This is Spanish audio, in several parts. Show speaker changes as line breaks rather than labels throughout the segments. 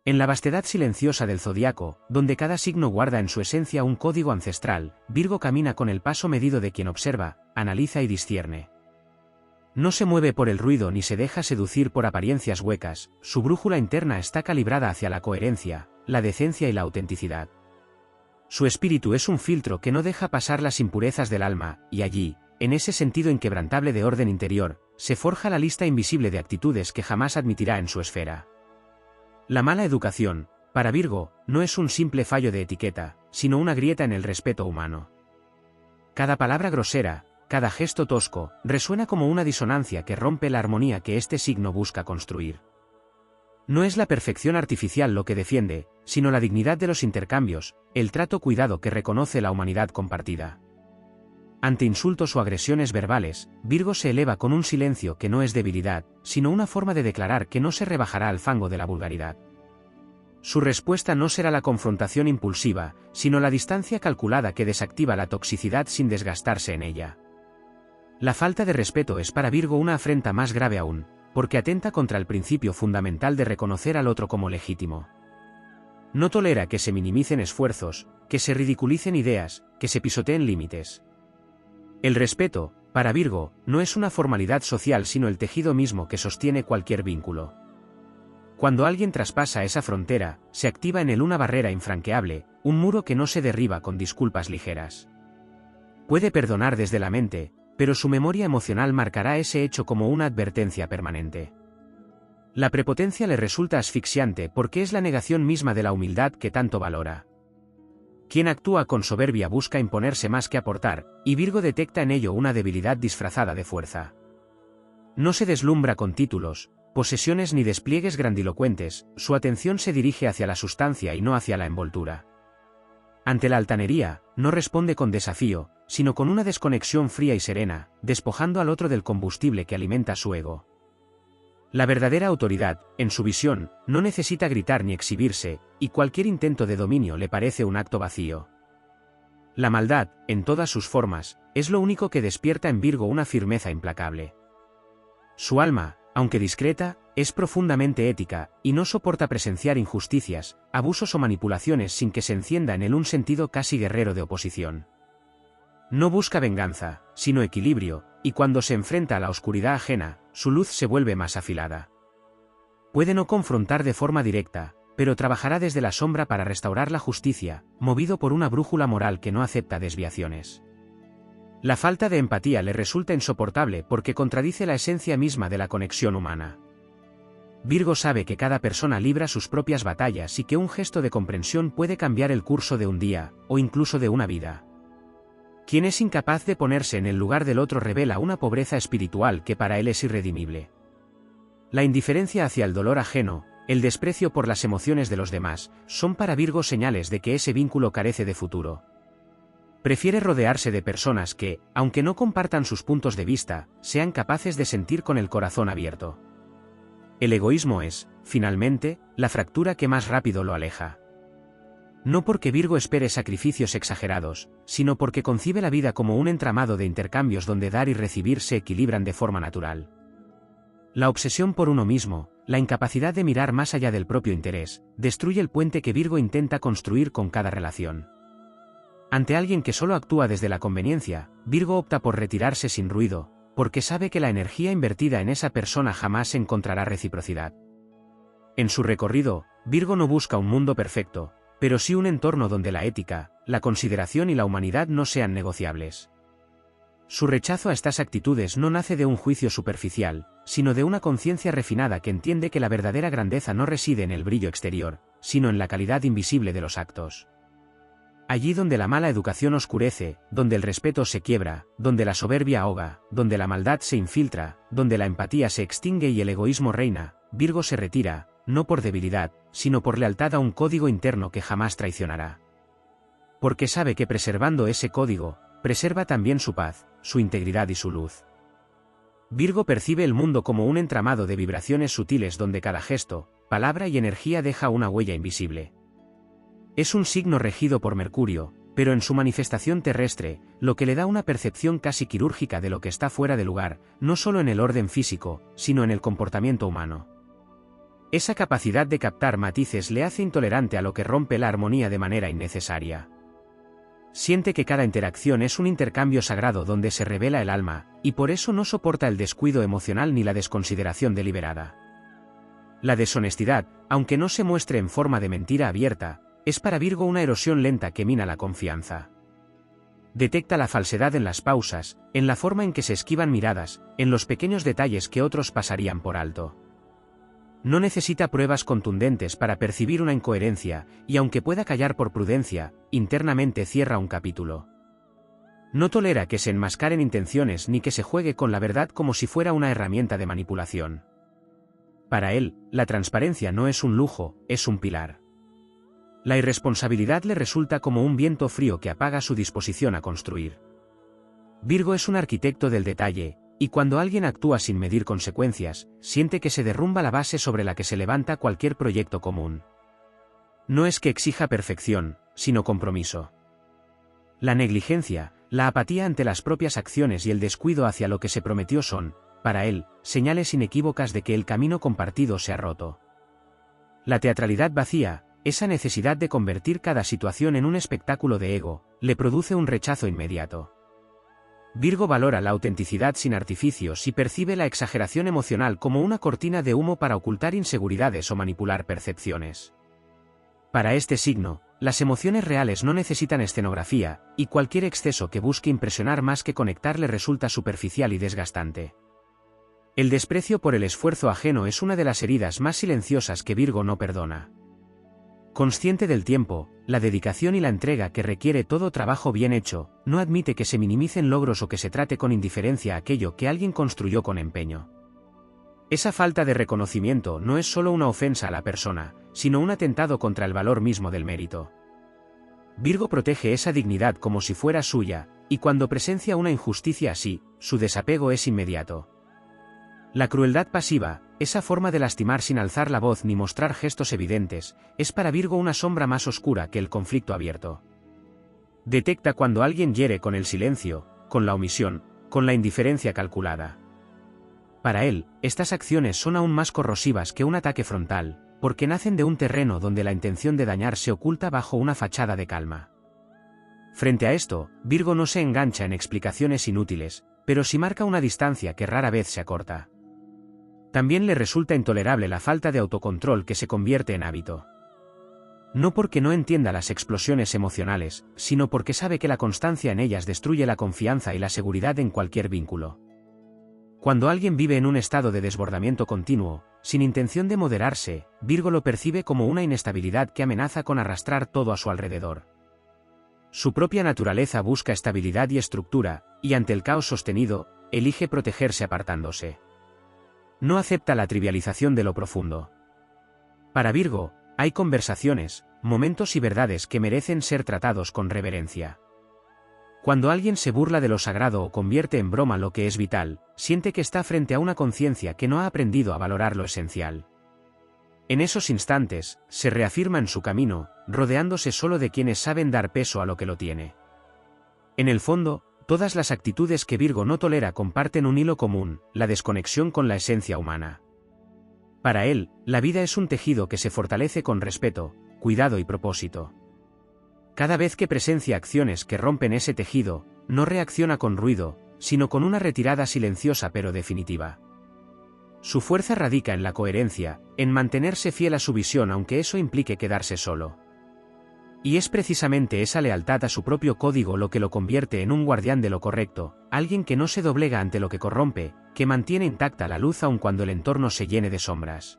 En la vastedad silenciosa del zodiaco, donde cada signo guarda en su esencia un código ancestral, Virgo camina con el paso medido de quien observa, analiza y discierne. No se mueve por el ruido ni se deja seducir por apariencias huecas, su brújula interna está calibrada hacia la coherencia, la decencia y la autenticidad. Su espíritu es un filtro que no deja pasar las impurezas del alma, y allí, en ese sentido inquebrantable de orden interior, se forja la lista invisible de actitudes que jamás admitirá en su esfera. La mala educación, para Virgo, no es un simple fallo de etiqueta, sino una grieta en el respeto humano. Cada palabra grosera, cada gesto tosco, resuena como una disonancia que rompe la armonía que este signo busca construir. No es la perfección artificial lo que defiende, sino la dignidad de los intercambios, el trato cuidado que reconoce la humanidad compartida. Ante insultos o agresiones verbales, Virgo se eleva con un silencio que no es debilidad, sino una forma de declarar que no se rebajará al fango de la vulgaridad. Su respuesta no será la confrontación impulsiva, sino la distancia calculada que desactiva la toxicidad sin desgastarse en ella. La falta de respeto es para Virgo una afrenta más grave aún, porque atenta contra el principio fundamental de reconocer al otro como legítimo. No tolera que se minimicen esfuerzos, que se ridiculicen ideas, que se pisoteen límites. El respeto, para Virgo, no es una formalidad social sino el tejido mismo que sostiene cualquier vínculo. Cuando alguien traspasa esa frontera, se activa en él una barrera infranqueable, un muro que no se derriba con disculpas ligeras. Puede perdonar desde la mente, pero su memoria emocional marcará ese hecho como una advertencia permanente. La prepotencia le resulta asfixiante porque es la negación misma de la humildad que tanto valora. Quien actúa con soberbia busca imponerse más que aportar, y Virgo detecta en ello una debilidad disfrazada de fuerza. No se deslumbra con títulos, posesiones ni despliegues grandilocuentes, su atención se dirige hacia la sustancia y no hacia la envoltura. Ante la altanería, no responde con desafío, sino con una desconexión fría y serena, despojando al otro del combustible que alimenta su ego. La verdadera autoridad, en su visión, no necesita gritar ni exhibirse, y cualquier intento de dominio le parece un acto vacío. La maldad, en todas sus formas, es lo único que despierta en Virgo una firmeza implacable. Su alma, aunque discreta, es profundamente ética, y no soporta presenciar injusticias, abusos o manipulaciones sin que se encienda en él un sentido casi guerrero de oposición. No busca venganza, sino equilibrio, y cuando se enfrenta a la oscuridad ajena, su luz se vuelve más afilada. Puede no confrontar de forma directa, pero trabajará desde la sombra para restaurar la justicia, movido por una brújula moral que no acepta desviaciones. La falta de empatía le resulta insoportable porque contradice la esencia misma de la conexión humana. Virgo sabe que cada persona libra sus propias batallas y que un gesto de comprensión puede cambiar el curso de un día, o incluso de una vida. Quien es incapaz de ponerse en el lugar del otro revela una pobreza espiritual que para él es irredimible. La indiferencia hacia el dolor ajeno, el desprecio por las emociones de los demás, son para Virgo señales de que ese vínculo carece de futuro. Prefiere rodearse de personas que, aunque no compartan sus puntos de vista, sean capaces de sentir con el corazón abierto. El egoísmo es, finalmente, la fractura que más rápido lo aleja. No porque Virgo espere sacrificios exagerados, sino porque concibe la vida como un entramado de intercambios donde dar y recibir se equilibran de forma natural. La obsesión por uno mismo, la incapacidad de mirar más allá del propio interés, destruye el puente que Virgo intenta construir con cada relación. Ante alguien que solo actúa desde la conveniencia, Virgo opta por retirarse sin ruido, porque sabe que la energía invertida en esa persona jamás encontrará reciprocidad. En su recorrido, Virgo no busca un mundo perfecto, pero sí un entorno donde la ética, la consideración y la humanidad no sean negociables. Su rechazo a estas actitudes no nace de un juicio superficial, sino de una conciencia refinada que entiende que la verdadera grandeza no reside en el brillo exterior, sino en la calidad invisible de los actos. Allí donde la mala educación oscurece, donde el respeto se quiebra, donde la soberbia ahoga, donde la maldad se infiltra, donde la empatía se extingue y el egoísmo reina, Virgo se retira, no por debilidad, sino por lealtad a un código interno que jamás traicionará. Porque sabe que preservando ese código, preserva también su paz, su integridad y su luz. Virgo percibe el mundo como un entramado de vibraciones sutiles donde cada gesto, palabra y energía deja una huella invisible. Es un signo regido por Mercurio, pero en su manifestación terrestre, lo que le da una percepción casi quirúrgica de lo que está fuera de lugar, no solo en el orden físico, sino en el comportamiento humano. Esa capacidad de captar matices le hace intolerante a lo que rompe la armonía de manera innecesaria. Siente que cada interacción es un intercambio sagrado donde se revela el alma, y por eso no soporta el descuido emocional ni la desconsideración deliberada. La deshonestidad, aunque no se muestre en forma de mentira abierta, es para Virgo una erosión lenta que mina la confianza. Detecta la falsedad en las pausas, en la forma en que se esquivan miradas, en los pequeños detalles que otros pasarían por alto. No necesita pruebas contundentes para percibir una incoherencia, y aunque pueda callar por prudencia, internamente cierra un capítulo. No tolera que se enmascaren intenciones ni que se juegue con la verdad como si fuera una herramienta de manipulación. Para él, la transparencia no es un lujo, es un pilar. La irresponsabilidad le resulta como un viento frío que apaga su disposición a construir. Virgo es un arquitecto del detalle, y cuando alguien actúa sin medir consecuencias, siente que se derrumba la base sobre la que se levanta cualquier proyecto común. No es que exija perfección, sino compromiso. La negligencia, la apatía ante las propias acciones y el descuido hacia lo que se prometió son, para él, señales inequívocas de que el camino compartido se ha roto. La teatralidad vacía, esa necesidad de convertir cada situación en un espectáculo de ego, le produce un rechazo inmediato. Virgo valora la autenticidad sin artificios y percibe la exageración emocional como una cortina de humo para ocultar inseguridades o manipular percepciones. Para este signo, las emociones reales no necesitan escenografía, y cualquier exceso que busque impresionar más que conectar le resulta superficial y desgastante. El desprecio por el esfuerzo ajeno es una de las heridas más silenciosas que Virgo no perdona. Consciente del tiempo, la dedicación y la entrega que requiere todo trabajo bien hecho, no admite que se minimicen logros o que se trate con indiferencia aquello que alguien construyó con empeño. Esa falta de reconocimiento no es solo una ofensa a la persona, sino un atentado contra el valor mismo del mérito. Virgo protege esa dignidad como si fuera suya, y cuando presencia una injusticia así, su desapego es inmediato. La crueldad pasiva, esa forma de lastimar sin alzar la voz ni mostrar gestos evidentes, es para Virgo una sombra más oscura que el conflicto abierto. Detecta cuando alguien hiere con el silencio, con la omisión, con la indiferencia calculada. Para él, estas acciones son aún más corrosivas que un ataque frontal, porque nacen de un terreno donde la intención de dañar se oculta bajo una fachada de calma. Frente a esto, Virgo no se engancha en explicaciones inútiles, pero sí marca una distancia que rara vez se acorta. También le resulta intolerable la falta de autocontrol que se convierte en hábito. No porque no entienda las explosiones emocionales, sino porque sabe que la constancia en ellas destruye la confianza y la seguridad en cualquier vínculo. Cuando alguien vive en un estado de desbordamiento continuo, sin intención de moderarse, Virgo lo percibe como una inestabilidad que amenaza con arrastrar todo a su alrededor. Su propia naturaleza busca estabilidad y estructura, y ante el caos sostenido, elige protegerse apartándose. No acepta la trivialización de lo profundo. Para Virgo, hay conversaciones, momentos y verdades que merecen ser tratados con reverencia. Cuando alguien se burla de lo sagrado o convierte en broma lo que es vital, siente que está frente a una conciencia que no ha aprendido a valorar lo esencial. En esos instantes, se reafirma en su camino, rodeándose solo de quienes saben dar peso a lo que lo tiene. En el fondo, todas las actitudes que Virgo no tolera comparten un hilo común, la desconexión con la esencia humana. Para él, la vida es un tejido que se fortalece con respeto, cuidado y propósito. Cada vez que presencia acciones que rompen ese tejido, no reacciona con ruido, sino con una retirada silenciosa pero definitiva. Su fuerza radica en la coherencia, en mantenerse fiel a su visión aunque eso implique quedarse solo. Y es precisamente esa lealtad a su propio código lo que lo convierte en un guardián de lo correcto, alguien que no se doblega ante lo que corrompe, que mantiene intacta la luz aun cuando el entorno se llene de sombras.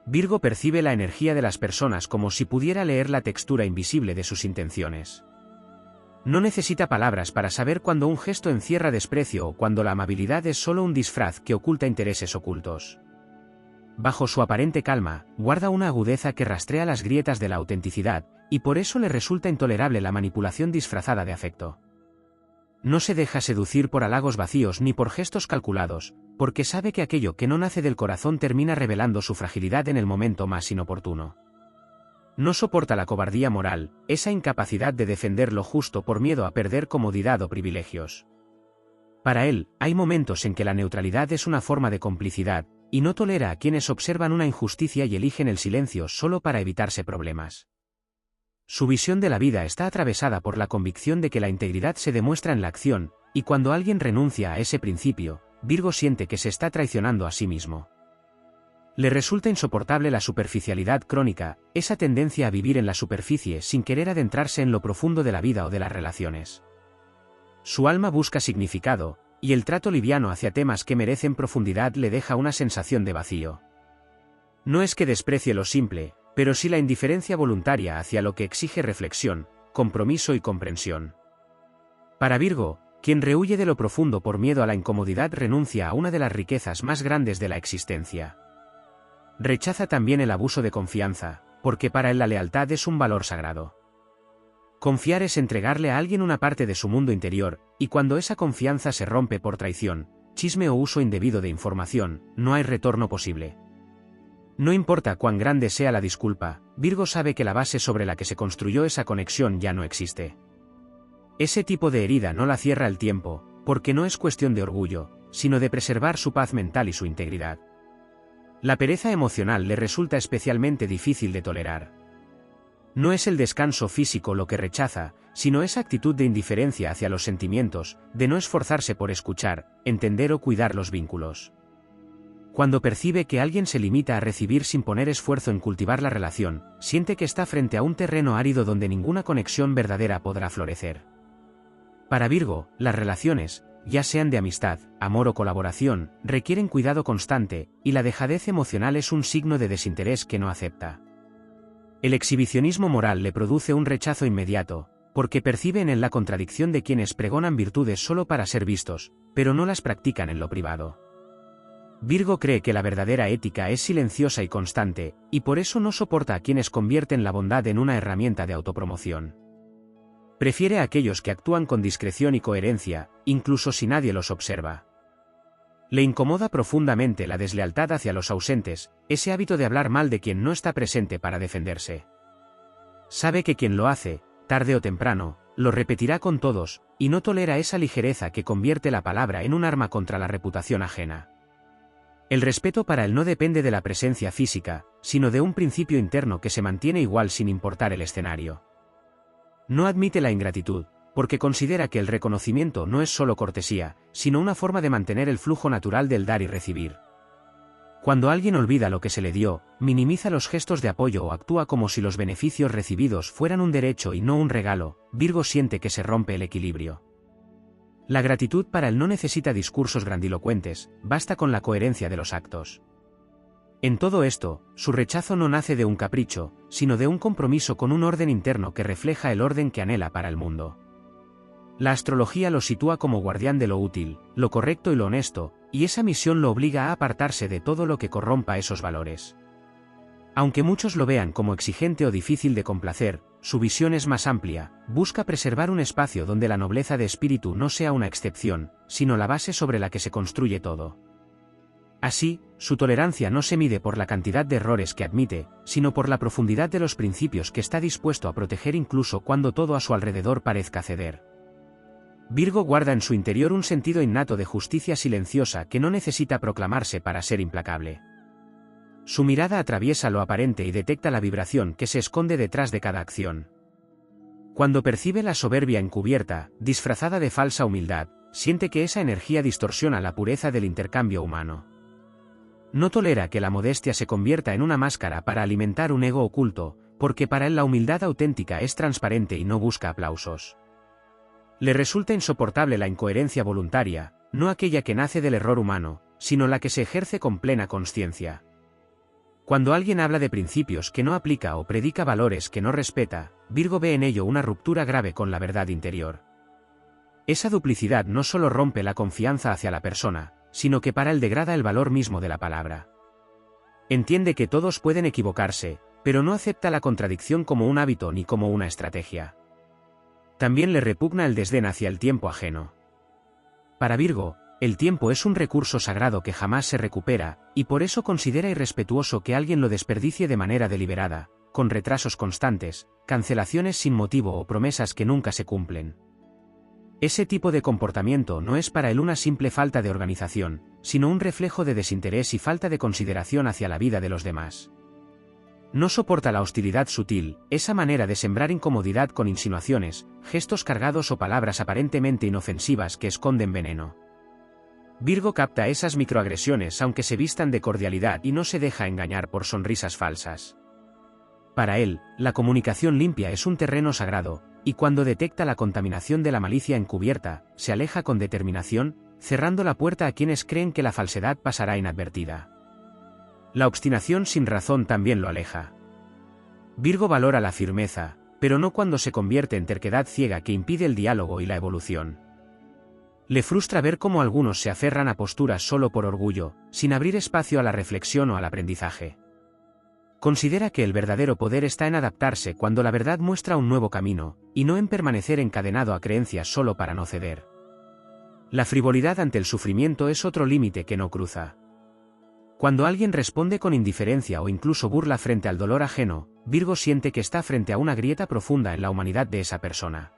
Virgo percibe la energía de las personas como si pudiera leer la textura invisible de sus intenciones. No necesita palabras para saber cuando un gesto encierra desprecio o cuando la amabilidad es solo un disfraz que oculta intereses ocultos. Bajo su aparente calma, guarda una agudeza que rastrea las grietas de la autenticidad, y por eso le resulta intolerable la manipulación disfrazada de afecto. No se deja seducir por halagos vacíos ni por gestos calculados, porque sabe que aquello que no nace del corazón termina revelando su fragilidad en el momento más inoportuno. No soporta la cobardía moral, esa incapacidad de defender lo justo por miedo a perder comodidad o privilegios. Para él, hay momentos en que la neutralidad es una forma de complicidad, y no tolera a quienes observan una injusticia y eligen el silencio solo para evitarse problemas. Su visión de la vida está atravesada por la convicción de que la integridad se demuestra en la acción, y cuando alguien renuncia a ese principio, Virgo siente que se está traicionando a sí mismo. Le resulta insoportable la superficialidad crónica, esa tendencia a vivir en la superficie sin querer adentrarse en lo profundo de la vida o de las relaciones. Su alma busca significado, y el trato liviano hacia temas que merecen profundidad le deja una sensación de vacío. No es que desprecie lo simple, pero sí la indiferencia voluntaria hacia lo que exige reflexión, compromiso y comprensión. Para Virgo, quien rehúye de lo profundo por miedo a la incomodidad renuncia a una de las riquezas más grandes de la existencia. Rechaza también el abuso de confianza, porque para él la lealtad es un valor sagrado. Confiar es entregarle a alguien una parte de su mundo interior, y cuando esa confianza se rompe por traición, chisme o uso indebido de información, no hay retorno posible. No importa cuán grande sea la disculpa, Virgo sabe que la base sobre la que se construyó esa conexión ya no existe. Ese tipo de herida no la cierra el tiempo, porque no es cuestión de orgullo, sino de preservar su paz mental y su integridad. La pereza emocional le resulta especialmente difícil de tolerar. No es el descanso físico lo que rechaza, sino esa actitud de indiferencia hacia los sentimientos, de no esforzarse por escuchar, entender o cuidar los vínculos. Cuando percibe que alguien se limita a recibir sin poner esfuerzo en cultivar la relación, siente que está frente a un terreno árido donde ninguna conexión verdadera podrá florecer. Para Virgo, las relaciones, ya sean de amistad, amor o colaboración, requieren cuidado constante, y la dejadez emocional es un signo de desinterés que no acepta. El exhibicionismo moral le produce un rechazo inmediato, porque percibe en él la contradicción de quienes pregonan virtudes solo para ser vistos, pero no las practican en lo privado. Virgo cree que la verdadera ética es silenciosa y constante, y por eso no soporta a quienes convierten la bondad en una herramienta de autopromoción. Prefiere a aquellos que actúan con discreción y coherencia, incluso si nadie los observa. Le incomoda profundamente la deslealtad hacia los ausentes, ese hábito de hablar mal de quien no está presente para defenderse. Sabe que quien lo hace, tarde o temprano, lo repetirá con todos, y no tolera esa ligereza que convierte la palabra en un arma contra la reputación ajena. El respeto para él no depende de la presencia física, sino de un principio interno que se mantiene igual sin importar el escenario. No admite la ingratitud, porque considera que el reconocimiento no es solo cortesía, sino una forma de mantener el flujo natural del dar y recibir. Cuando alguien olvida lo que se le dio, minimiza los gestos de apoyo o actúa como si los beneficios recibidos fueran un derecho y no un regalo, Virgo siente que se rompe el equilibrio. La gratitud para él no necesita discursos grandilocuentes, basta con la coherencia de los actos. En todo esto, su rechazo no nace de un capricho, sino de un compromiso con un orden interno que refleja el orden que anhela para el mundo. La astrología lo sitúa como guardián de lo útil, lo correcto y lo honesto, y esa misión lo obliga a apartarse de todo lo que corrompa esos valores. Aunque muchos lo vean como exigente o difícil de complacer, su visión es más amplia, busca preservar un espacio donde la nobleza de espíritu no sea una excepción, sino la base sobre la que se construye todo. Así, su tolerancia no se mide por la cantidad de errores que admite, sino por la profundidad de los principios que está dispuesto a proteger incluso cuando todo a su alrededor parezca ceder. Virgo guarda en su interior un sentido innato de justicia silenciosa que no necesita proclamarse para ser implacable. Su mirada atraviesa lo aparente y detecta la vibración que se esconde detrás de cada acción. Cuando percibe la soberbia encubierta, disfrazada de falsa humildad, siente que esa energía distorsiona la pureza del intercambio humano. No tolera que la modestia se convierta en una máscara para alimentar un ego oculto, porque para él la humildad auténtica es transparente y no busca aplausos. Le resulta insoportable la incoherencia voluntaria, no aquella que nace del error humano, sino la que se ejerce con plena consciencia. Cuando alguien habla de principios que no aplica o predica valores que no respeta, Virgo ve en ello una ruptura grave con la verdad interior. Esa duplicidad no solo rompe la confianza hacia la persona, sino que para él degrada el valor mismo de la palabra. Entiende que todos pueden equivocarse, pero no acepta la contradicción como un hábito ni como una estrategia. También le repugna el desdén hacia el tiempo ajeno. Para Virgo, el tiempo es un recurso sagrado que jamás se recupera, y por eso considera irrespetuoso que alguien lo desperdicie de manera deliberada, con retrasos constantes, cancelaciones sin motivo o promesas que nunca se cumplen. Ese tipo de comportamiento no es para él una simple falta de organización, sino un reflejo de desinterés y falta de consideración hacia la vida de los demás. No soporta la hostilidad sutil, esa manera de sembrar incomodidad con insinuaciones, gestos cargados o palabras aparentemente inofensivas que esconden veneno. Virgo capta esas microagresiones aunque se vistan de cordialidad y no se deja engañar por sonrisas falsas. Para él, la comunicación limpia es un terreno sagrado, y cuando detecta la contaminación de la malicia encubierta, se aleja con determinación, cerrando la puerta a quienes creen que la falsedad pasará inadvertida. La obstinación sin razón también lo aleja. Virgo valora la firmeza, pero no cuando se convierte en terquedad ciega que impide el diálogo y la evolución. Le frustra ver cómo algunos se aferran a posturas solo por orgullo, sin abrir espacio a la reflexión o al aprendizaje. Considera que el verdadero poder está en adaptarse cuando la verdad muestra un nuevo camino, y no en permanecer encadenado a creencias solo para no ceder. La frivolidad ante el sufrimiento es otro límite que no cruza. Cuando alguien responde con indiferencia o incluso burla frente al dolor ajeno, Virgo siente que está frente a una grieta profunda en la humanidad de esa persona.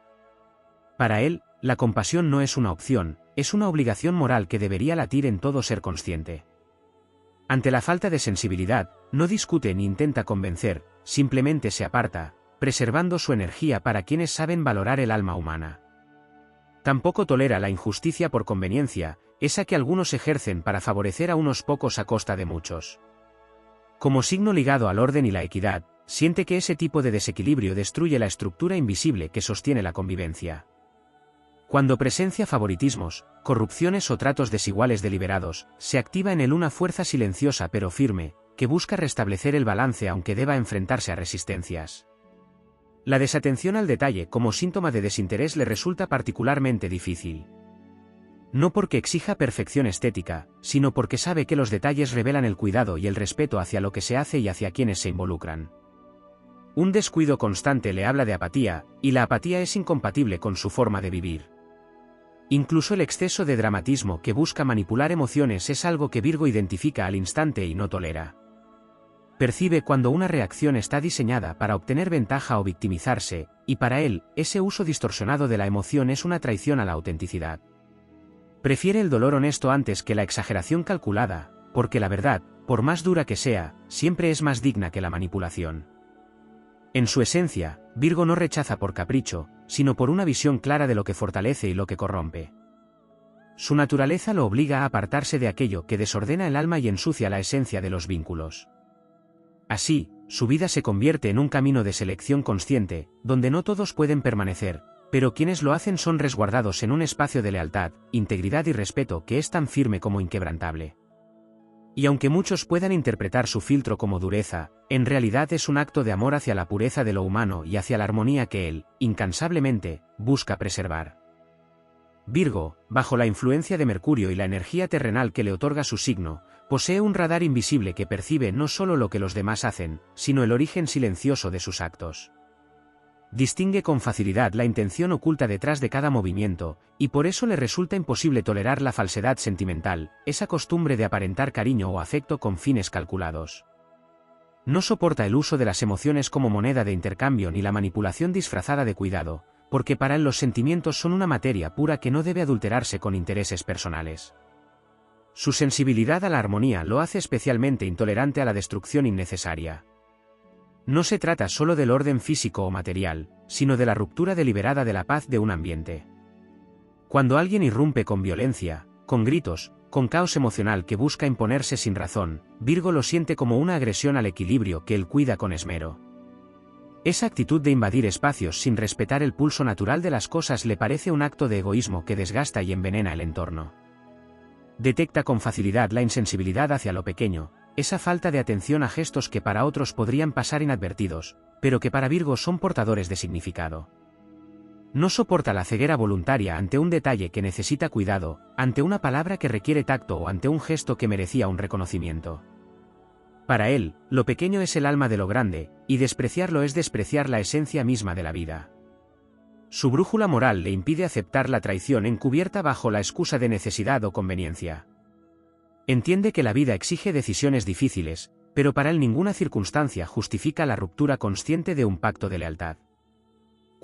Para él, la compasión no es una opción, es una obligación moral que debería latir en todo ser consciente. Ante la falta de sensibilidad, no discute ni intenta convencer, simplemente se aparta, preservando su energía para quienes saben valorar el alma humana. Tampoco tolera la injusticia por conveniencia, esa que algunos ejercen para favorecer a unos pocos a costa de muchos. Como signo ligado al orden y la equidad, siente que ese tipo de desequilibrio destruye la estructura invisible que sostiene la convivencia. Cuando presencia favoritismos, corrupciones o tratos desiguales deliberados, se activa en él una fuerza silenciosa pero firme, que busca restablecer el balance aunque deba enfrentarse a resistencias. La desatención al detalle como síntoma de desinterés le resulta particularmente difícil. No porque exija perfección estética, sino porque sabe que los detalles revelan el cuidado y el respeto hacia lo que se hace y hacia quienes se involucran. Un descuido constante le habla de apatía, y la apatía es incompatible con su forma de vivir. Incluso el exceso de dramatismo que busca manipular emociones es algo que Virgo identifica al instante y no tolera. Percibe cuando una reacción está diseñada para obtener ventaja o victimizarse, y para él, ese uso distorsionado de la emoción es una traición a la autenticidad. Prefiere el dolor honesto antes que la exageración calculada, porque la verdad, por más dura que sea, siempre es más digna que la manipulación. En su esencia, Virgo no rechaza por capricho, sino por una visión clara de lo que fortalece y lo que corrompe. Su naturaleza lo obliga a apartarse de aquello que desordena el alma y ensucia la esencia de los vínculos. Así, su vida se convierte en un camino de selección consciente, donde no todos pueden permanecer, pero quienes lo hacen son resguardados en un espacio de lealtad, integridad y respeto que es tan firme como inquebrantable. Y aunque muchos puedan interpretar su filtro como dureza, en realidad es un acto de amor hacia la pureza de lo humano y hacia la armonía que él, incansablemente, busca preservar. Virgo, bajo la influencia de Mercurio y la energía terrenal que le otorga su signo, posee un radar invisible que percibe no solo lo que los demás hacen, sino el origen silencioso de sus actos. Distingue con facilidad la intención oculta detrás de cada movimiento, y por eso le resulta imposible tolerar la falsedad sentimental, esa costumbre de aparentar cariño o afecto con fines calculados. No soporta el uso de las emociones como moneda de intercambio ni la manipulación disfrazada de cuidado, porque para él los sentimientos son una materia pura que no debe adulterarse con intereses personales. Su sensibilidad a la armonía lo hace especialmente intolerante a la destrucción innecesaria. No se trata solo del orden físico o material, sino de la ruptura deliberada de la paz de un ambiente. Cuando alguien irrumpe con violencia, con gritos, con caos emocional que busca imponerse sin razón, Virgo lo siente como una agresión al equilibrio que él cuida con esmero. Esa actitud de invadir espacios sin respetar el pulso natural de las cosas le parece un acto de egoísmo que desgasta y envenena el entorno. Detecta con facilidad la insensibilidad hacia lo pequeño, esa falta de atención a gestos que para otros podrían pasar inadvertidos, pero que para Virgo son portadores de significado. No soporta la ceguera voluntaria ante un detalle que necesita cuidado, ante una palabra que requiere tacto o ante un gesto que merecía un reconocimiento. Para él, lo pequeño es el alma de lo grande, y despreciarlo es despreciar la esencia misma de la vida. Su brújula moral le impide aceptar la traición encubierta bajo la excusa de necesidad o conveniencia. Entiende que la vida exige decisiones difíciles, pero para él ninguna circunstancia justifica la ruptura consciente de un pacto de lealtad.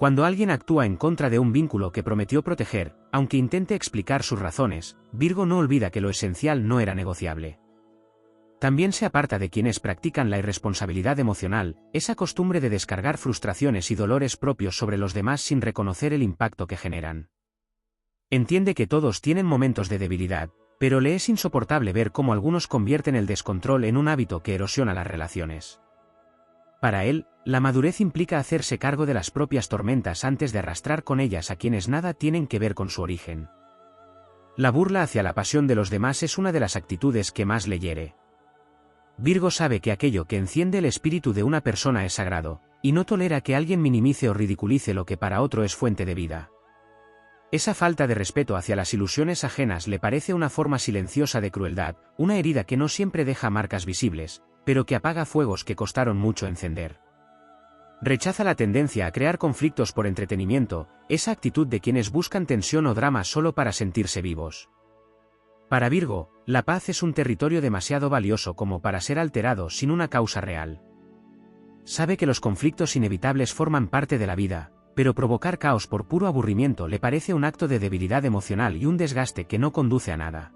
Cuando alguien actúa en contra de un vínculo que prometió proteger, aunque intente explicar sus razones, Virgo no olvida que lo esencial no era negociable. También se aparta de quienes practican la irresponsabilidad emocional, esa costumbre de descargar frustraciones y dolores propios sobre los demás sin reconocer el impacto que generan. Entiende que todos tienen momentos de debilidad, pero le es insoportable ver cómo algunos convierten el descontrol en un hábito que erosiona las relaciones. Para él, la madurez implica hacerse cargo de las propias tormentas antes de arrastrar con ellas a quienes nada tienen que ver con su origen. La burla hacia la pasión de los demás es una de las actitudes que más le hiere. Virgo sabe que aquello que enciende el espíritu de una persona es sagrado, y no tolera que alguien minimice o ridiculice lo que para otro es fuente de vida. Esa falta de respeto hacia las ilusiones ajenas le parece una forma silenciosa de crueldad, una herida que no siempre deja marcas visibles, pero que apaga fuegos que costaron mucho encender. Rechaza la tendencia a crear conflictos por entretenimiento, esa actitud de quienes buscan tensión o drama solo para sentirse vivos. Para Virgo, la paz es un territorio demasiado valioso como para ser alterado sin una causa real. Sabe que los conflictos inevitables forman parte de la vida, pero provocar caos por puro aburrimiento le parece un acto de debilidad emocional y un desgaste que no conduce a nada.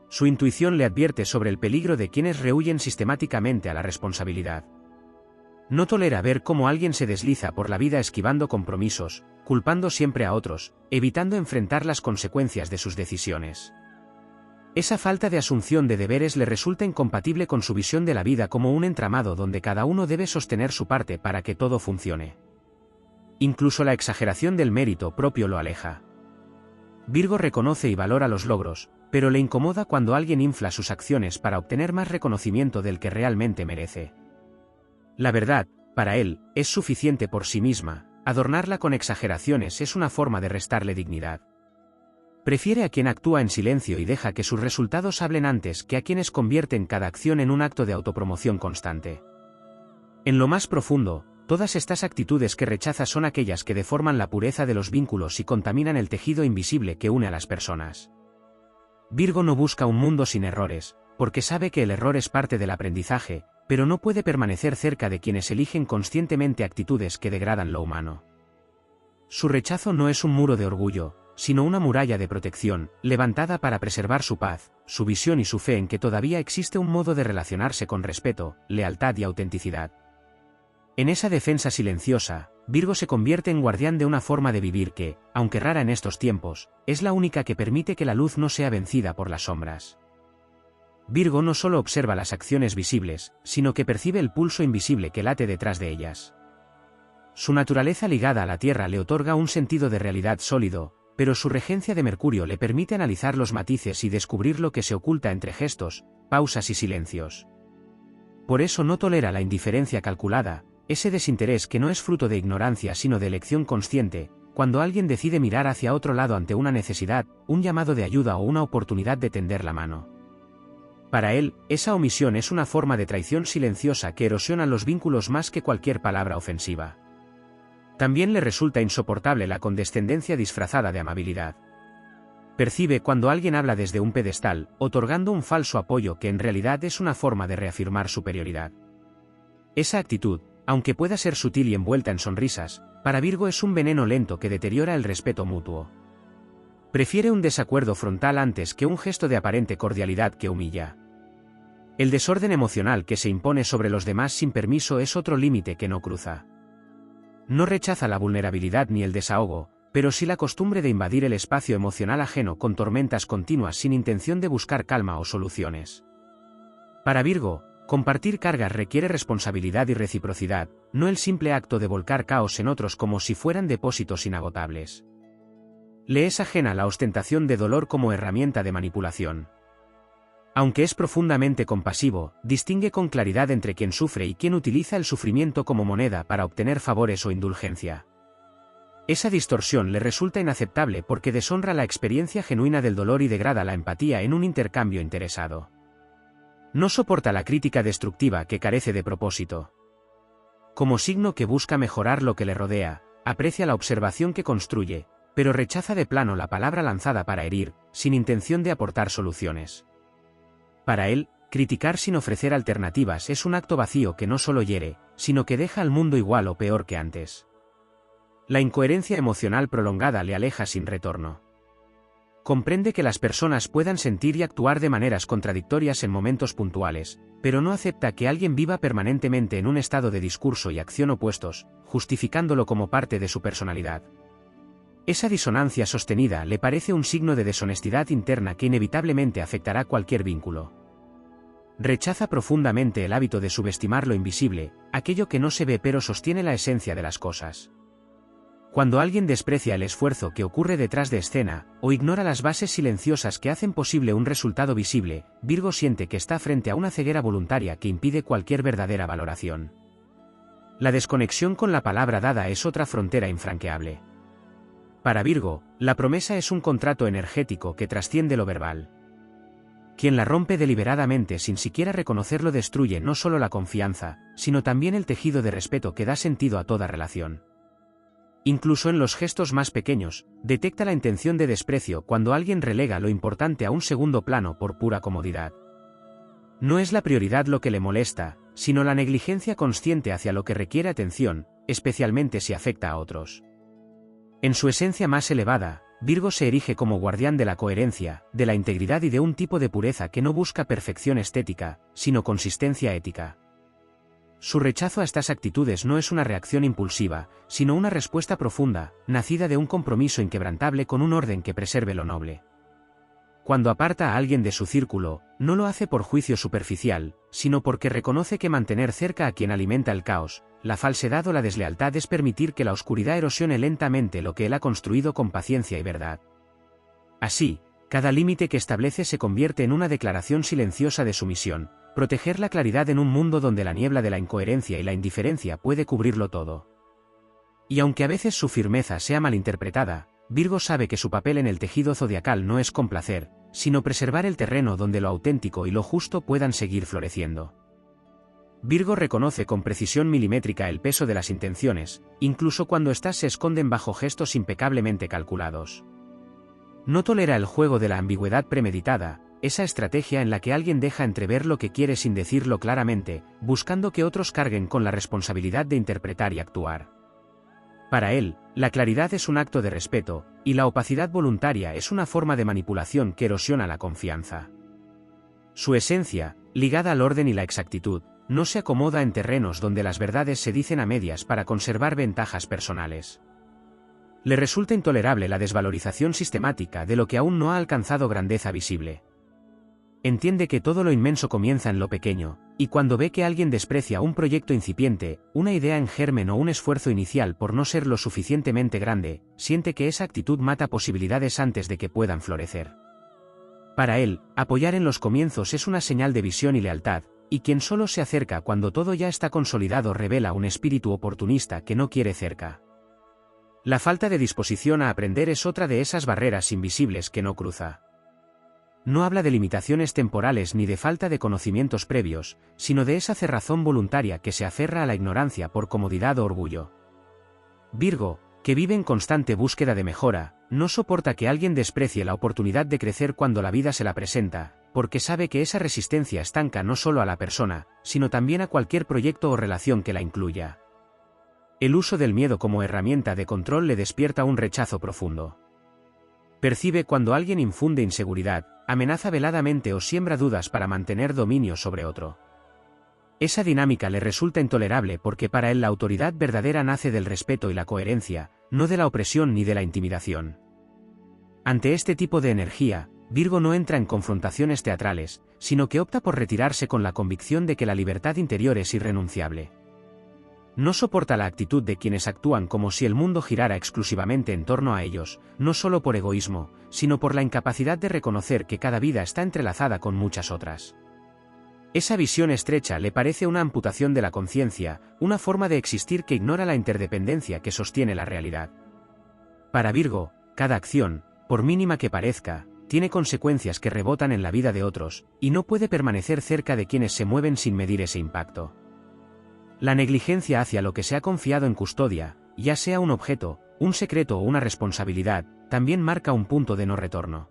Su intuición le advierte sobre el peligro de quienes rehúyen sistemáticamente a la responsabilidad. No tolera ver cómo alguien se desliza por la vida esquivando compromisos, culpando siempre a otros, evitando enfrentar las consecuencias de sus decisiones. Esa falta de asunción de deberes le resulta incompatible con su visión de la vida como un entramado donde cada uno debe sostener su parte para que todo funcione. Incluso la exageración del mérito propio lo aleja. Virgo reconoce y valora los logros, pero le incomoda cuando alguien infla sus acciones para obtener más reconocimiento del que realmente merece. La verdad, para él, es suficiente por sí misma, adornarla con exageraciones es una forma de restarle dignidad. Prefiere a quien actúa en silencio y deja que sus resultados hablen antes que a quienes convierten cada acción en un acto de autopromoción constante. En lo más profundo, todas estas actitudes que rechaza son aquellas que deforman la pureza de los vínculos y contaminan el tejido invisible que une a las personas. Virgo no busca un mundo sin errores, porque sabe que el error es parte del aprendizaje, pero no puede permanecer cerca de quienes eligen conscientemente actitudes que degradan lo humano. Su rechazo no es un muro de orgullo, sino una muralla de protección, levantada para preservar su paz, su visión y su fe en que todavía existe un modo de relacionarse con respeto, lealtad y autenticidad. En esa defensa silenciosa, Virgo se convierte en guardián de una forma de vivir que, aunque rara en estos tiempos, es la única que permite que la luz no sea vencida por las sombras. Virgo no solo observa las acciones visibles, sino que percibe el pulso invisible que late detrás de ellas. Su naturaleza ligada a la Tierra le otorga un sentido de realidad sólido, pero su regencia de Mercurio le permite analizar los matices y descubrir lo que se oculta entre gestos, pausas y silencios. Por eso no tolera la indiferencia calculada, ese desinterés que no es fruto de ignorancia sino de elección consciente, cuando alguien decide mirar hacia otro lado ante una necesidad, un llamado de ayuda o una oportunidad de tender la mano. Para él, esa omisión es una forma de traición silenciosa que erosiona los vínculos más que cualquier palabra ofensiva. También le resulta insoportable la condescendencia disfrazada de amabilidad. Percibe cuando alguien habla desde un pedestal, otorgando un falso apoyo que en realidad es una forma de reafirmar superioridad. Esa actitud, aunque pueda ser sutil y envuelta en sonrisas, para Virgo es un veneno lento que deteriora el respeto mutuo. Prefiere un desacuerdo frontal antes que un gesto de aparente cordialidad que humilla. El desorden emocional que se impone sobre los demás sin permiso es otro límite que no cruza. No rechaza la vulnerabilidad ni el desahogo, pero sí la costumbre de invadir el espacio emocional ajeno con tormentas continuas sin intención de buscar calma o soluciones. Para Virgo, compartir cargas requiere responsabilidad y reciprocidad, no el simple acto de volcar caos en otros como si fueran depósitos inagotables. Le es ajena la ostentación de dolor como herramienta de manipulación. Aunque es profundamente compasivo, distingue con claridad entre quien sufre y quien utiliza el sufrimiento como moneda para obtener favores o indulgencia. Esa distorsión le resulta inaceptable porque deshonra la experiencia genuina del dolor y degrada la empatía en un intercambio interesado. No soporta la crítica destructiva que carece de propósito. Como signo que busca mejorar lo que le rodea, aprecia la observación que construye, pero rechaza de plano la palabra lanzada para herir, sin intención de aportar soluciones. Para él, criticar sin ofrecer alternativas es un acto vacío que no solo hiere, sino que deja al mundo igual o peor que antes. La incoherencia emocional prolongada le aleja sin retorno. Comprende que las personas puedan sentir y actuar de maneras contradictorias en momentos puntuales, pero no acepta que alguien viva permanentemente en un estado de discurso y acción opuestos, justificándolo como parte de su personalidad. Esa disonancia sostenida le parece un signo de deshonestidad interna que inevitablemente afectará cualquier vínculo. Rechaza profundamente el hábito de subestimar lo invisible, aquello que no se ve pero sostiene la esencia de las cosas. Cuando alguien desprecia el esfuerzo que ocurre detrás de escena, o ignora las bases silenciosas que hacen posible un resultado visible, Virgo siente que está frente a una ceguera voluntaria que impide cualquier verdadera valoración. La desconexión con la palabra dada es otra frontera infranqueable. Para Virgo, la promesa es un contrato energético que trasciende lo verbal. Quien la rompe deliberadamente sin siquiera reconocerlo destruye no solo la confianza, sino también el tejido de respeto que da sentido a toda relación. Incluso en los gestos más pequeños, detecta la intención de desprecio cuando alguien relega lo importante a un segundo plano por pura comodidad. No es la prioridad lo que le molesta, sino la negligencia consciente hacia lo que requiere atención, especialmente si afecta a otros. En su esencia más elevada, Virgo se erige como guardián de la coherencia, de la integridad y de un tipo de pureza que no busca perfección estética, sino consistencia ética. Su rechazo a estas actitudes no es una reacción impulsiva, sino una respuesta profunda, nacida de un compromiso inquebrantable con un orden que preserve lo noble. Cuando aparta a alguien de su círculo, no lo hace por juicio superficial, sino porque reconoce que mantener cerca a quien alimenta el caos, la falsedad o la deslealtad es permitir que la oscuridad erosione lentamente lo que él ha construido con paciencia y verdad. Así, cada límite que establece se convierte en una declaración silenciosa de su misión, proteger la claridad en un mundo donde la niebla de la incoherencia y la indiferencia puede cubrirlo todo. Y aunque a veces su firmeza sea malinterpretada, Virgo sabe que su papel en el tejido zodiacal no es complacer, sino preservar el terreno donde lo auténtico y lo justo puedan seguir floreciendo. Virgo reconoce con precisión milimétrica el peso de las intenciones, incluso cuando éstas se esconden bajo gestos impecablemente calculados. No tolera el juego de la ambigüedad premeditada, esa estrategia en la que alguien deja entrever lo que quiere sin decirlo claramente, buscando que otros carguen con la responsabilidad de interpretar y actuar. Para él, la claridad es un acto de respeto, y la opacidad voluntaria es una forma de manipulación que erosiona la confianza. Su esencia, ligada al orden y la exactitud, no se acomoda en terrenos donde las verdades se dicen a medias para conservar ventajas personales. Le resulta intolerable la desvalorización sistemática de lo que aún no ha alcanzado grandeza visible. Entiende que todo lo inmenso comienza en lo pequeño, y cuando ve que alguien desprecia un proyecto incipiente, una idea en germen o un esfuerzo inicial por no ser lo suficientemente grande, siente que esa actitud mata posibilidades antes de que puedan florecer. Para él, apoyar en los comienzos es una señal de visión y lealtad, y quien solo se acerca cuando todo ya está consolidado revela un espíritu oportunista que no quiere cerca. La falta de disposición a aprender es otra de esas barreras invisibles que no cruza. No habla de limitaciones temporales ni de falta de conocimientos previos, sino de esa cerrazón voluntaria que se aferra a la ignorancia por comodidad o orgullo. Virgo, que vive en constante búsqueda de mejora, no soporta que alguien desprecie la oportunidad de crecer cuando la vida se la presenta, porque sabe que esa resistencia estanca no solo a la persona, sino también a cualquier proyecto o relación que la incluya. El uso del miedo como herramienta de control le despierta un rechazo profundo. Percibe cuando alguien infunde inseguridad, amenaza veladamente o siembra dudas para mantener dominio sobre otro. Esa dinámica le resulta intolerable porque para él la autoridad verdadera nace del respeto y la coherencia, no de la opresión ni de la intimidación. Ante este tipo de energía, Virgo no entra en confrontaciones teatrales, sino que opta por retirarse con la convicción de que la libertad interior es irrenunciable. No soporta la actitud de quienes actúan como si el mundo girara exclusivamente en torno a ellos, no solo por egoísmo, sino por la incapacidad de reconocer que cada vida está entrelazada con muchas otras. Esa visión estrecha le parece una amputación de la conciencia, una forma de existir que ignora la interdependencia que sostiene la realidad. Para Virgo, cada acción, por mínima que parezca, tiene consecuencias que rebotan en la vida de otros, y no puede permanecer cerca de quienes se mueven sin medir ese impacto. La negligencia hacia lo que se ha confiado en custodia, ya sea un objeto, un secreto o una responsabilidad, también marca un punto de no retorno.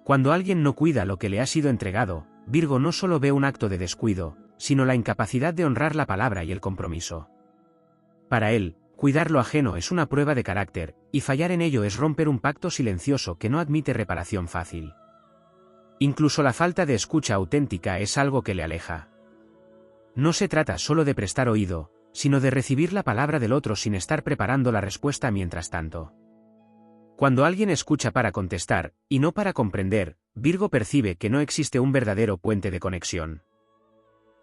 Cuando alguien no cuida lo que le ha sido entregado, Virgo no solo ve un acto de descuido, sino la incapacidad de honrar la palabra y el compromiso. Para él, Cuidar lo ajeno es una prueba de carácter, y fallar en ello es romper un pacto silencioso que no admite reparación fácil. Incluso la falta de escucha auténtica es algo que le aleja. No se trata solo de prestar oído, sino de recibir la palabra del otro sin estar preparando la respuesta mientras tanto. Cuando alguien escucha para contestar, y no para comprender, Virgo percibe que no existe un verdadero puente de conexión.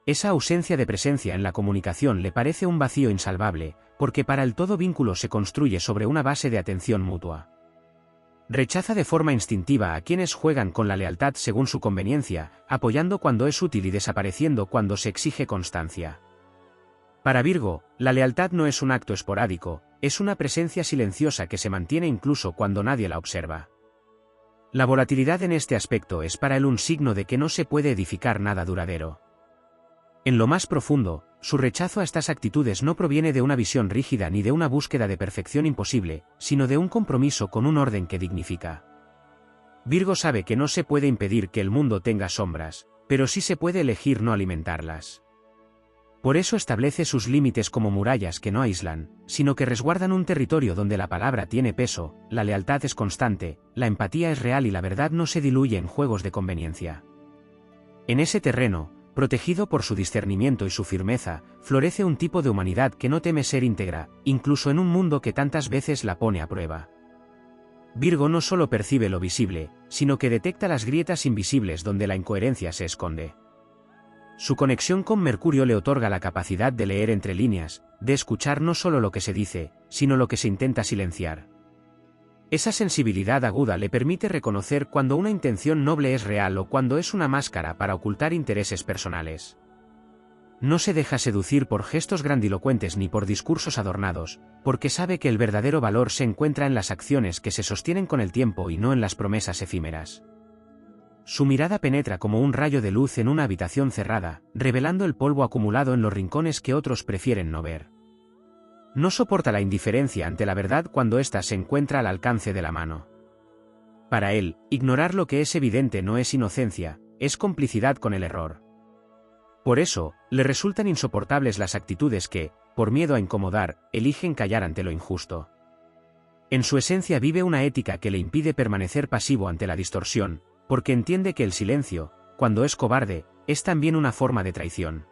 Esa ausencia de presencia en la comunicación le parece un vacío insalvable, porque para él todo vínculo se construye sobre una base de atención mutua. Rechaza de forma instintiva a quienes juegan con la lealtad según su conveniencia, apoyando cuando es útil y desapareciendo cuando se exige constancia. Para Virgo, la lealtad no es un acto esporádico, es una presencia silenciosa que se mantiene incluso cuando nadie la observa. La volatilidad en este aspecto es para él un signo de que no se puede edificar nada duradero. En lo más profundo, su rechazo a estas actitudes no proviene de una visión rígida ni de una búsqueda de perfección imposible, sino de un compromiso con un orden que dignifica. Virgo sabe que no se puede impedir que el mundo tenga sombras, pero sí se puede elegir no alimentarlas. Por eso establece sus límites como murallas que no aíslan, sino que resguardan un territorio donde la palabra tiene peso, la lealtad es constante, la empatía es real y la verdad no se diluye en juegos de conveniencia. En ese terreno, protegido por su discernimiento y su firmeza, florece un tipo de humanidad que no teme ser íntegra, incluso en un mundo que tantas veces la pone a prueba. Virgo no solo percibe lo visible, sino que detecta las grietas invisibles donde la incoherencia se esconde. Su conexión con Mercurio le otorga la capacidad de leer entre líneas, de escuchar no solo lo que se dice, sino lo que se intenta silenciar. Esa sensibilidad aguda le permite reconocer cuando una intención noble es real o cuando es una máscara para ocultar intereses personales. No se deja seducir por gestos grandilocuentes ni por discursos adornados, porque sabe que el verdadero valor se encuentra en las acciones que se sostienen con el tiempo y no en las promesas efímeras. Su mirada penetra como un rayo de luz en una habitación cerrada, revelando el polvo acumulado en los rincones que otros prefieren no ver. No soporta la indiferencia ante la verdad cuando ésta se encuentra al alcance de la mano. Para él, ignorar lo que es evidente no es inocencia, es complicidad con el error. Por eso, le resultan insoportables las actitudes que, por miedo a incomodar, eligen callar ante lo injusto. En su esencia vive una ética que le impide permanecer pasivo ante la distorsión, porque entiende que el silencio, cuando es cobarde, es también una forma de traición.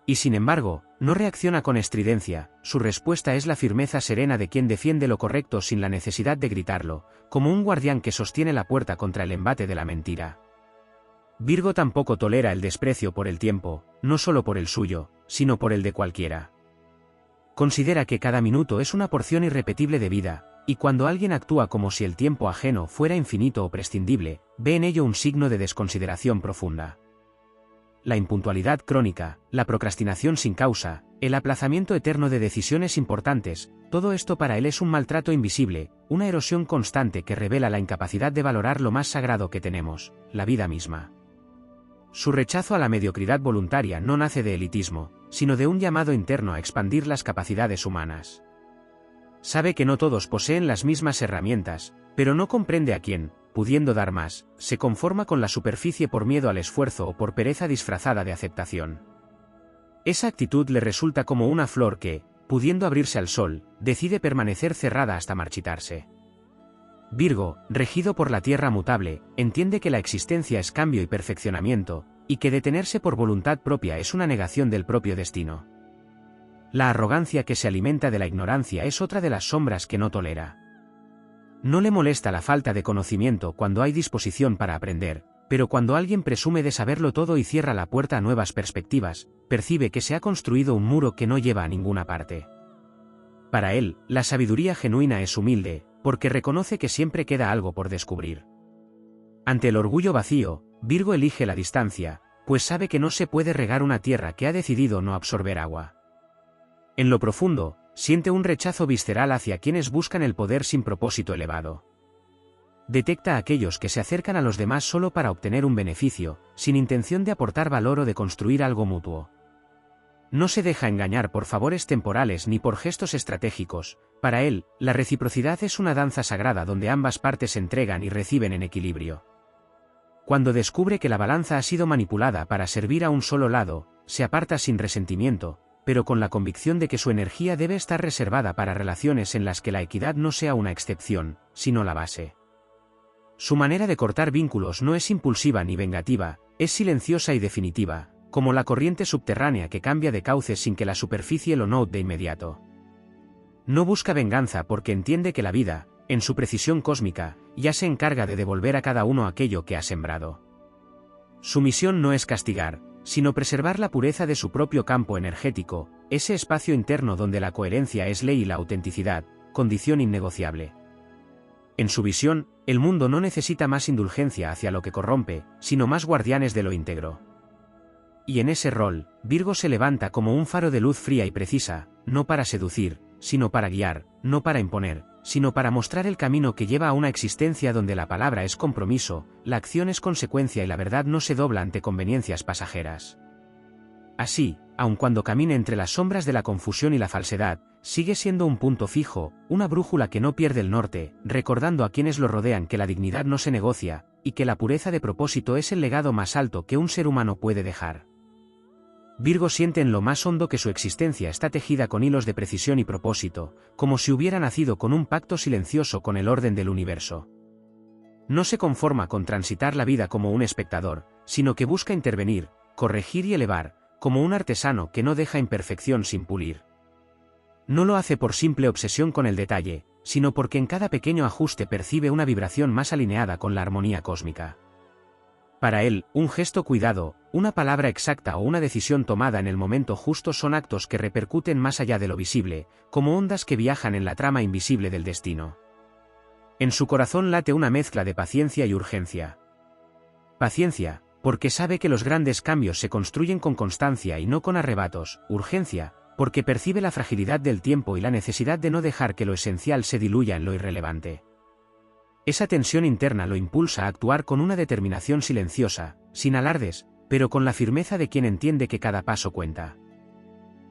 Y sin embargo, no reacciona con estridencia, su respuesta es la firmeza serena de quien defiende lo correcto sin la necesidad de gritarlo, como un guardián que sostiene la puerta contra el embate de la mentira. Virgo tampoco tolera el desprecio por el tiempo, no solo por el suyo, sino por el de cualquiera. Considera que cada minuto es una porción irrepetible de vida, y cuando alguien actúa como si el tiempo ajeno fuera infinito o prescindible, ve en ello un signo de desconsideración profunda. La impuntualidad crónica, la procrastinación sin causa, el aplazamiento eterno de decisiones importantes, todo esto para él es un maltrato invisible, una erosión constante que revela la incapacidad de valorar lo más sagrado que tenemos, la vida misma. Su rechazo a la mediocridad voluntaria no nace de elitismo, sino de un llamado interno a expandir las capacidades humanas. Sabe que no todos poseen las mismas herramientas, pero no comprende a quién, pudiendo dar más, se conforma con la superficie por miedo al esfuerzo o por pereza disfrazada de aceptación. Esa actitud le resulta como una flor que, pudiendo abrirse al sol, decide permanecer cerrada hasta marchitarse. Virgo, regido por la tierra mutable, entiende que la existencia es cambio y perfeccionamiento, y que detenerse por voluntad propia es una negación del propio destino. La arrogancia que se alimenta de la ignorancia es otra de las sombras que no tolera. No le molesta la falta de conocimiento cuando hay disposición para aprender, pero cuando alguien presume de saberlo todo y cierra la puerta a nuevas perspectivas, percibe que se ha construido un muro que no lleva a ninguna parte. Para él, la sabiduría genuina es humilde, porque reconoce que siempre queda algo por descubrir. Ante el orgullo vacío, Virgo elige la distancia, pues sabe que no se puede regar una tierra que ha decidido no absorber agua. En lo profundo, siente un rechazo visceral hacia quienes buscan el poder sin propósito elevado. Detecta a aquellos que se acercan a los demás solo para obtener un beneficio, sin intención de aportar valor o de construir algo mutuo. No se deja engañar por favores temporales ni por gestos estratégicos. Para él, la reciprocidad es una danza sagrada donde ambas partes entregan y reciben en equilibrio. Cuando descubre que la balanza ha sido manipulada para servir a un solo lado, se aparta sin resentimiento, pero con la convicción de que su energía debe estar reservada para relaciones en las que la equidad no sea una excepción, sino la base. Su manera de cortar vínculos no es impulsiva ni vengativa, es silenciosa y definitiva, como la corriente subterránea que cambia de cauce sin que la superficie lo note de inmediato. No busca venganza porque entiende que la vida, en su precisión cósmica, ya se encarga de devolver a cada uno aquello que ha sembrado. Su misión no es castigar, sino preservar la pureza de su propio campo energético, ese espacio interno donde la coherencia es ley y la autenticidad, condición innegociable. En su visión, el mundo no necesita más indulgencia hacia lo que corrompe, sino más guardianes de lo íntegro. Y en ese rol, Virgo se levanta como un faro de luz fría y precisa, no para seducir, sino para guiar, no para imponer, sino para mostrar el camino que lleva a una existencia donde la palabra es compromiso, la acción es consecuencia y la verdad no se dobla ante conveniencias pasajeras. Así, aun cuando camine entre las sombras de la confusión y la falsedad, sigue siendo un punto fijo, una brújula que no pierde el norte, recordando a quienes lo rodean que la dignidad no se negocia, y que la pureza de propósito es el legado más alto que un ser humano puede dejar. Virgo siente en lo más hondo que su existencia está tejida con hilos de precisión y propósito, como si hubiera nacido con un pacto silencioso con el orden del universo. No se conforma con transitar la vida como un espectador, sino que busca intervenir, corregir y elevar, como un artesano que no deja imperfección sin pulir. No lo hace por simple obsesión con el detalle, sino porque en cada pequeño ajuste percibe una vibración más alineada con la armonía cósmica. Para él, un gesto cuidado, una palabra exacta o una decisión tomada en el momento justo son actos que repercuten más allá de lo visible, como ondas que viajan en la trama invisible del destino. En su corazón late una mezcla de paciencia y urgencia. Paciencia, porque sabe que los grandes cambios se construyen con constancia y no con arrebatos; urgencia, porque percibe la fragilidad del tiempo y la necesidad de no dejar que lo esencial se diluya en lo irrelevante. Esa tensión interna lo impulsa a actuar con una determinación silenciosa, sin alardes, pero con la firmeza de quien entiende que cada paso cuenta.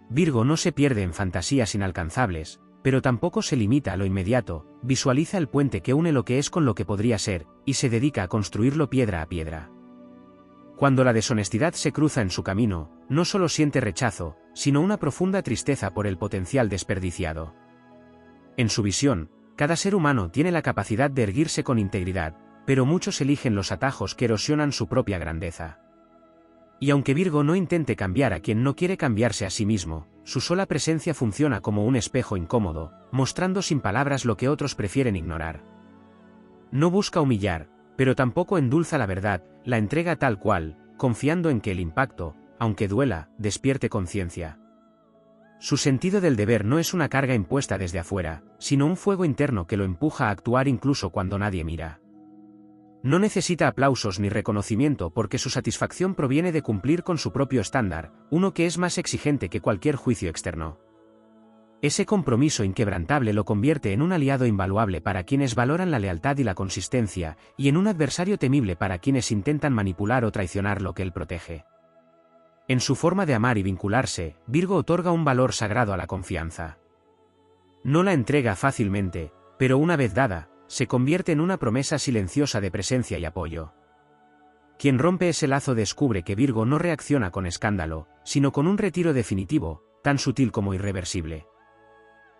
Virgo no se pierde en fantasías inalcanzables, pero tampoco se limita a lo inmediato, visualiza el puente que une lo que es con lo que podría ser, y se dedica a construirlo piedra a piedra. Cuando la deshonestidad se cruza en su camino, no solo siente rechazo, sino una profunda tristeza por el potencial desperdiciado. En su visión, cada ser humano tiene la capacidad de erguirse con integridad, pero muchos eligen los atajos que erosionan su propia grandeza. Y aunque Virgo no intente cambiar a quien no quiere cambiarse a sí mismo, su sola presencia funciona como un espejo incómodo, mostrando sin palabras lo que otros prefieren ignorar. No busca humillar, pero tampoco endulza la verdad, la entrega tal cual, confiando en que el impacto, aunque duela, despierte conciencia. Su sentido del deber no es una carga impuesta desde afuera, sino un fuego interno que lo empuja a actuar incluso cuando nadie mira. No necesita aplausos ni reconocimiento porque su satisfacción proviene de cumplir con su propio estándar, uno que es más exigente que cualquier juicio externo. Ese compromiso inquebrantable lo convierte en un aliado invaluable para quienes valoran la lealtad y la consistencia, y en un adversario temible para quienes intentan manipular o traicionar lo que él protege. En su forma de amar y vincularse, Virgo otorga un valor sagrado a la confianza. No la entrega fácilmente, pero una vez dada, se convierte en una promesa silenciosa de presencia y apoyo. Quien rompe ese lazo descubre que Virgo no reacciona con escándalo, sino con un retiro definitivo, tan sutil como irreversible.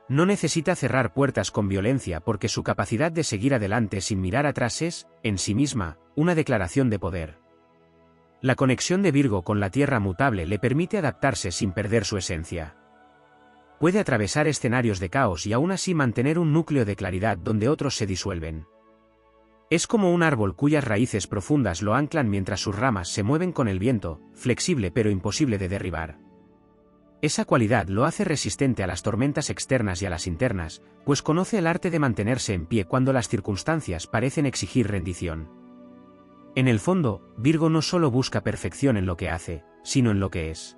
No necesita cerrar puertas con violencia porque su capacidad de seguir adelante sin mirar atrás es, en sí misma, una declaración de poder. La conexión de Virgo con la tierra mutable le permite adaptarse sin perder su esencia. Puede atravesar escenarios de caos y aún así mantener un núcleo de claridad donde otros se disuelven. Es como un árbol cuyas raíces profundas lo anclan mientras sus ramas se mueven con el viento, flexible pero imposible de derribar. Esa cualidad lo hace resistente a las tormentas externas y a las internas, pues conoce el arte de mantenerse en pie cuando las circunstancias parecen exigir rendición. En el fondo, Virgo no solo busca perfección en lo que hace, sino en lo que es.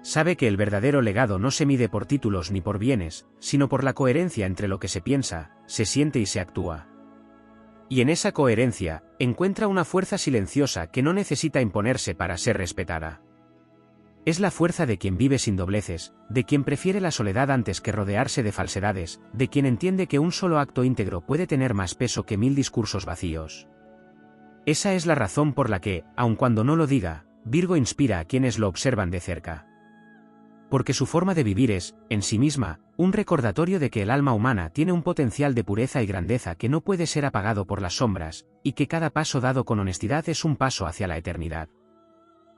Sabe que el verdadero legado no se mide por títulos ni por bienes, sino por la coherencia entre lo que se piensa, se siente y se actúa. Y en esa coherencia, encuentra una fuerza silenciosa que no necesita imponerse para ser respetada. Es la fuerza de quien vive sin dobleces, de quien prefiere la soledad antes que rodearse de falsedades, de quien entiende que un solo acto íntegro puede tener más peso que 1000 discursos vacíos. Esa es la razón por la que, aun cuando no lo diga, Virgo inspira a quienes lo observan de cerca. Porque su forma de vivir es, en sí misma, un recordatorio de que el alma humana tiene un potencial de pureza y grandeza que no puede ser apagado por las sombras, y que cada paso dado con honestidad es un paso hacia la eternidad.